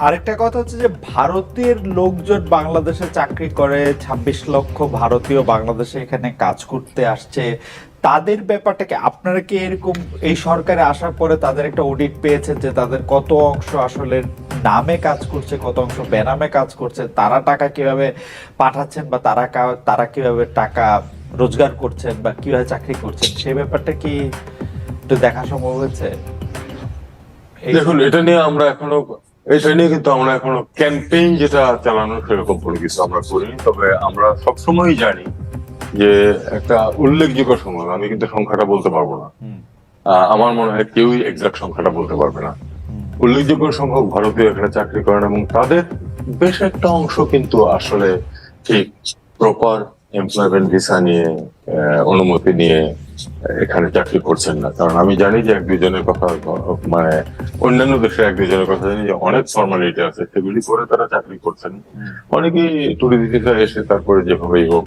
আরেকটা কথা হচ্ছে যে ভারতের লোকজন বাংলাদেশে চাকরি করে, 26 লক্ষ ভারতীয় বাংলাদেশে এখানে কাজ করতে আসছে। তাদের ব্যাপারটাকে আপনারা কি এরকম এই সরকারে আসার পরে তাদের একটা অডিট পেয়েছেন যে তাদের কত অংশ আসলে নামে কাজ করছে, কত অংশ বেনামে কাজ করছে, তারা টাকা কিভাবে পাঠাচ্ছেন বা তারা কিভাবে টাকা রোজগার করছেন বা কিভাবে চাকরি করছেন, সেই ব্যাপারটা কি একটু দেখা সম্ভব হয়েছে? দেখুন, এটা নিয়ে কিন্তু আমরা এখনো ক্যাম্পেইন যেটা চালানো সেরকম কোনো কিছু আমরা করিনি। তবে আমরা সবসময়ই জানি যে একটা উল্লেখযোগ্য সময়, আমি কিন্তু সংখ্যাটা বলতে পারবো না, আমার মনে হয় কেউই এক্সাক্ট সংখ্যাটা বলতে পারবে না, উল্লেখযোগ্য সংখ্যক ভারতীয় এখানে চাকরি করেন এবং তাদের বেশ একটা অংশ কিন্তু আসলে ঠিক প্রপার এমপ্লয়মেন্ট ভিসা নিয়ে, অনুমতি নিয়ে এখানে চাকরি করছেন না। কারণ আমি জানি যে এক দুজনের কথা, মানে অন্যান্য দেশে এক দুজনের কথা জানি যে অনেক ফর্মালিটি আছে, সেগুলি করে তারা চাকরি করছেন। অনেকেই ট্যুরিস্ট ভিসা এসে তারপরে যেভাবেই হোক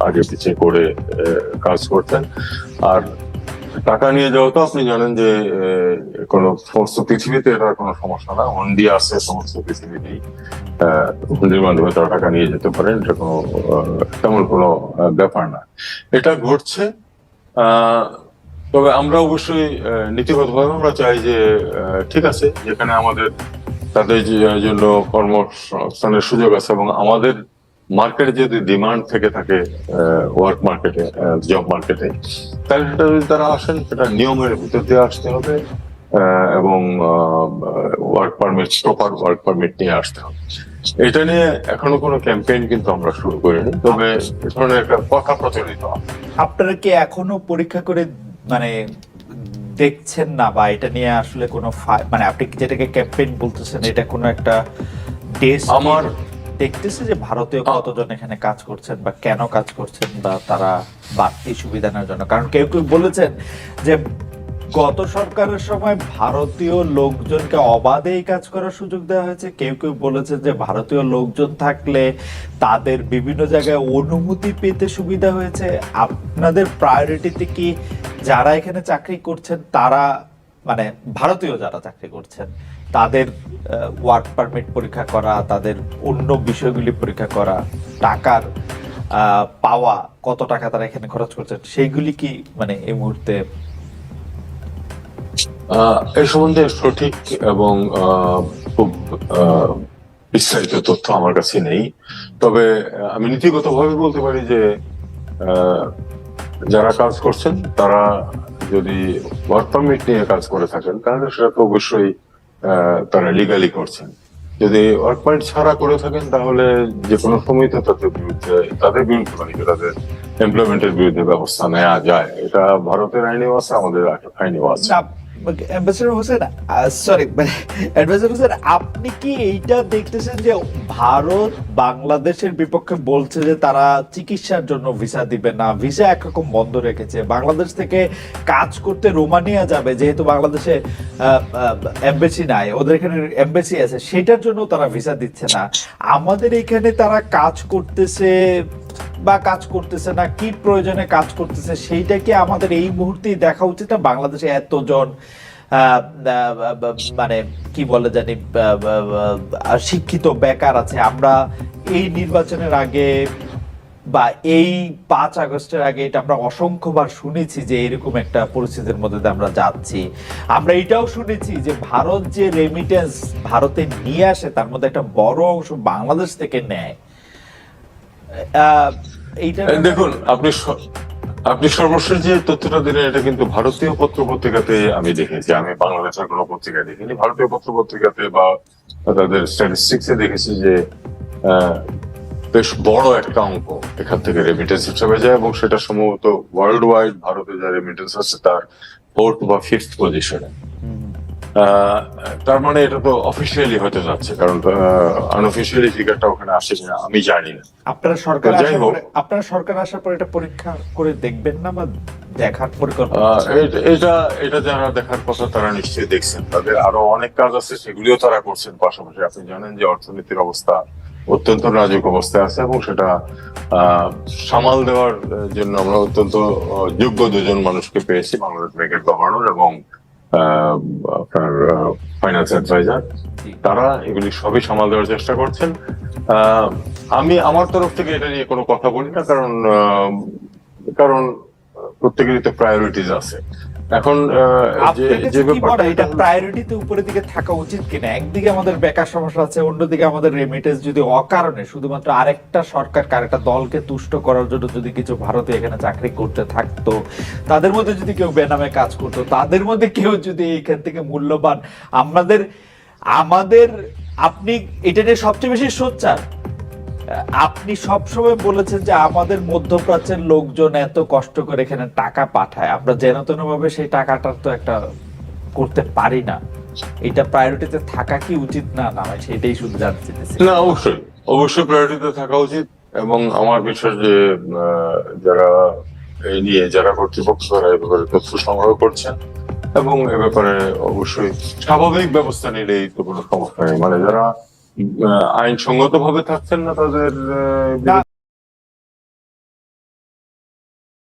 আগে পিছিয়ে করে কাজ করছেন। আর টাকা নিয়ে যাওয়া তো আপনি জানেন যে কোনো সমস্ত পৃথিবীতে এটার কোনো সমস্যা না, হুন্ডি আছে সমস্ত পৃথিবীতেই, হুন্ডির মাধ্যমে তারা টাকা নিয়ে যেতে পারেন, এটা কোনো তেমন কোনো ব্যাপার না। এটা ঘটছে। তবে আমরা অবশ্যই নীতিগতভাবে আমরা চাই যে ঠিক আছে, যেখানে আমাদের তাদের জন্য কর্মসংস্থানের সুযোগ আছে এবং আমাদের মার্কেটে যদি ডিমান্ড থেকে থাকে, ওয়ার্ক মার্কেটে, জব মার্কেটে, তাহলে সেটা যদি তারা আসেন সেটা নিয়মের ভিতর দিয়ে আসতে হবে এবং প্রপার ওয়ার্ক পারমিট নিয়ে আসতে হবে। এটা নিয়ে এখনো কোনো ক্যাম্পেইন কিন্তু আমরা শুরু করিনি, তবে এ ধরনের একটা কথা প্রচলিত আছে। আপনারা কি এখনো পরীক্ষা করে মানে দেখছেন না, বা এটা নিয়ে আসলে কোনো মানে আপনি যেটাকে ক্যাম্পেইন বলতেছেন, এটা কোনো একটা দেশ আমার দেখতেছে যে ভারতীয় কতজন এখানে কাজ করছেন বা কেন কাজ করছেন, বা তারা বাড়তি সুবিধা নেওয়ার জন্য? কারণ কেউ কেউ বলেছেন যে গত সরকারের সময় ভারতীয় লোকজনকে অবাধেই কাজ করার সুযোগ দেওয়া হয়েছে, কেউ কেউ বলেছেন যে ভারতীয় লোকজন থাকলে তাদের বিভিন্ন জায়গায় অনুমতি পেতে সুবিধা হয়েছে। আপনাদের প্রায়োরিটিতে কি যারা এখানে চাকরি করছেন তারা, মানে ভারতীয় যারা চাকরি করছেন তাদের ওয়ার্ক পারমিট পরীক্ষা করা, তাদের অন্য বিষয়গুলি পরীক্ষা করা, টাকার পাওয়া, কত টাকা তারা এখানে খরচ করছেন, সেইগুলি কি মানে এই মুহূর্তে? এই সম্বন্ধে সঠিক এবং খুব বিস্তারিত তথ্য আমার কাছে নেই। তবে আমি নীতিগতভাবে বলতে পারি যে যারা কাজ করছেন তারা যদি ওয়ার্ক পারমিট নিয়ে কাজ করে থাকেন তাহলে সেটা তো অবশ্যই তারা লিগালি করছেন। যদি ওয়ার্ক পারমিট ছাড়া করে থাকেন তাহলে যে কোনো সময় তো তাদের বিরুদ্ধে মানে তাদের এমপ্লয়মেন্টের বিরুদ্ধে ব্যবস্থা নেওয়া যায়। এটা ভারতের আইনেও আছে, আমাদের আইনেও আছে। Ambassador Hossain, sorry adviser Hossain, আপনি কি এইটা দেখতেছেন যে ভারত বাংলাদেশের বিপক্ষে বলছে যে তারা চিকিৎসার জন্য ভিসা দিবে না, ভিসা একরকম বন্ধ রেখেছে, বাংলাদেশ থেকে কাজ করতে রোমানিয়া যাবে যেহেতু বাংলাদেশে এমবাসি নাই, ওদের এখানে এমবাসি আছে, সেটার জন্য তারা ভিসা দিচ্ছে না। আমাদের এখানে তারা কাজ করতেছে বা কাজ করতেছে না, কি প্রয়োজনে কাজ করতেছে, সেইটা কি আমাদের এই মুহূর্তেই দেখা উচিত না? বাংলাদেশে এতজন মানে কি বলে জানি শিক্ষিত বেকার আছে, আমরা এই নির্বাচনের আগে বা এই 5 আগস্টের আগে এটা আমরা অসংখ্যবার শুনেছি যে এরকম একটা পরিস্থিতির মধ্যে দিয়ে আমরা যাচ্ছি। আমরা এটাও শুনেছি যে ভারত যে রেমিটেন্স ভারতে নিয়ে আসে তার মধ্যে একটা বড় অংশ বাংলাদেশ থেকে নেয়। দেখুন, আপনি সর্বশেষ যে তথ্যটা দিলেন এটা কিন্তু ভারতীয় পত্র পত্রিকাতে আমি দেখেছি, আমি বাংলাদেশের কোনো পত্রিকায় দেখিনি। ভারতীয় পত্র পত্রিকাতে বা তাদের স্ট্যাটিস্টিক্সে দেখেছি যে বেশ বড় একটা অঙ্ক এখান থেকে রেমিটেন্স হিসেবে যায় এবং সেটা সম্ভবত ওয়ার্ল্ড ওয়াইড ভারতে যা রেমিটেন্স আছে তার 4th বা 5th পজিশনে। তার মানে এটা তো অফিসিয়ালি হতে যাচ্ছে, কারণ আনঅফিসিয়ালি ফিগারটা ওখানে আসে কিনা আমি জানি না। আপনারা সরকার আসার পর এটা পরীক্ষা করে দেখবেন না বা দেখার পরিকল্পনা? এটা যারা দেখার কথা তারা নিশ্চয়ই দেখছেন, তাদের আরো অনেক কাজ আছে সেগুলিও তারা করছেন পাশাপাশি। আপনি জানেন যে অর্থনীতির অবস্থা অত্যন্ত নাজুক অবস্থায় আছে এবং সেটা সামাল দেওয়ার জন্য আমরা অত্যন্ত যোগ্য দুজন মানুষকে পেয়েছি, বাংলাদেশ ব্যাংকের গভর্নর এবং আপনার ফাইন্যান্স অ্যাডভাইজার, তারা এগুলি সবই সামাল দেওয়ার চেষ্টা করছেন। আমি আমার তরফ থেকে এটা নিয়ে কোনো কথা বলি না, কারণ প্রত্যেকেরই তো প্রায়োরিটিজ আছে। এখন যে ব্যাপারটা এটা প্রায়োরিটিতে উপরের দিকে থাকা উচিত কিনা? একদিকে আমাদের বেকার সমস্যা আছে, অন্যদিকে আমাদের রেমিটেন্স যদি অকারণে শুধুমাত্র আরেকটা সরকার আরেকটা দলকে তুষ্ট করার জন্য যদি কিছু ভারতীয় এখানে চাকরি করতে থাকতো, তাদের মধ্যে যদি কেউ বেনামে কাজ করতো, তাদের মধ্যে কেউ যদি এখান থেকে মূল্যবান আমাদের আপনি এটা নিয়ে সবচেয়ে বেশি সোচ্চার। আপনি সবসময় বলেছেন যে আমাদের মধ্যপ্রাচ্যের লোকজন এত কষ্ট করে এখানে টাকা পাঠায়, আমরা যেন তেন ভাবে সেই টাকাটা তো একটা করতে পারি না। এটা প্রায়োরিটিতে থাকা কি উচিত না না সেটাই শুধু জানতে চাইছি। না, অবশ্যই প্রায়োরিটিতে থাকা উচিত, এবং আমার বিশ্বাস যে যারা কর্তৃপক্ষ তারা এ ব্যাপারে তথ্য সংগ্রহ করছেন, এবং এ ব্যাপারে অবশ্যই স্বাভাবিক ব্যবস্থা নিলেই তো কোনো সমস্যা নেই। মানে যারা আইনসঙ্গত ভাবে থাকছেন না তাদের